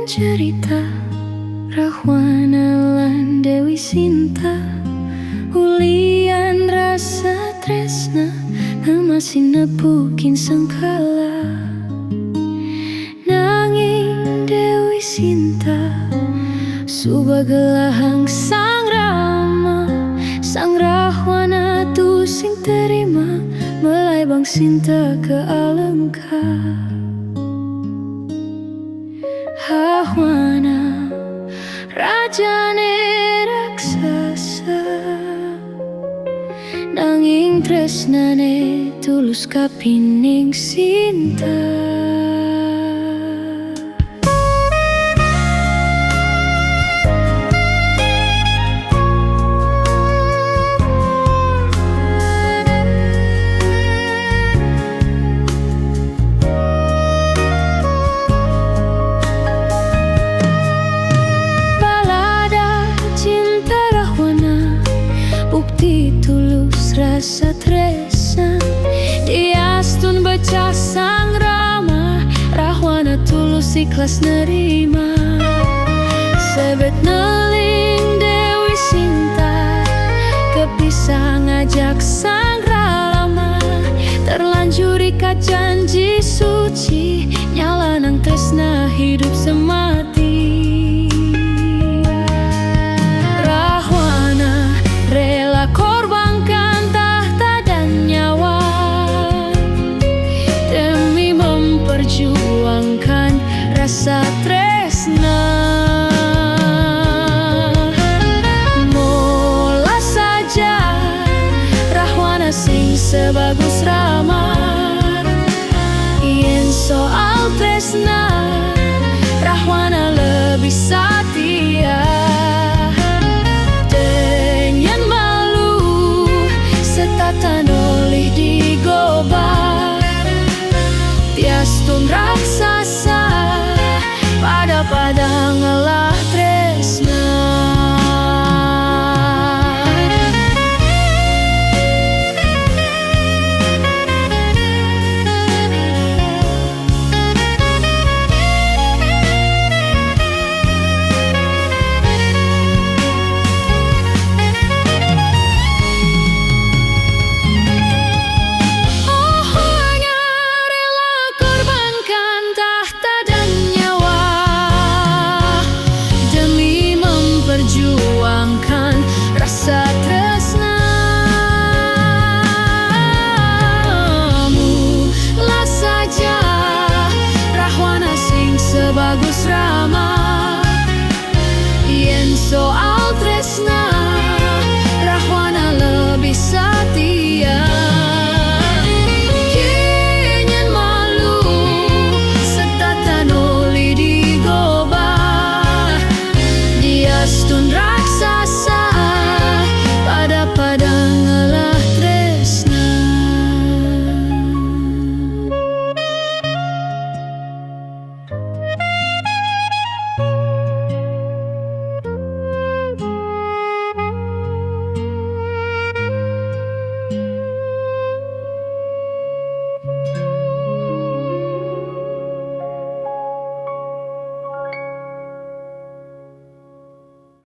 cerita Rahwana lan Dewi Sinta, ulian rasa tresna masih nepukin sengkala. Nanging Dewi Sinta subagelahang sang Rama, sang Rahwana tu sing terima melai bang Sinta ke Alengka. Rahwana rajane raksasa, nanging tresnane tulus kapining Sinta. Tulus rasa tresna diastun baca sang Rama, Rahwana tulus ikhlas nerima. Sebet neling Dewi Sinta kepisah ngajak sang Rama, terlanjur ikat janji suci, nyala nang tresna hidup semata.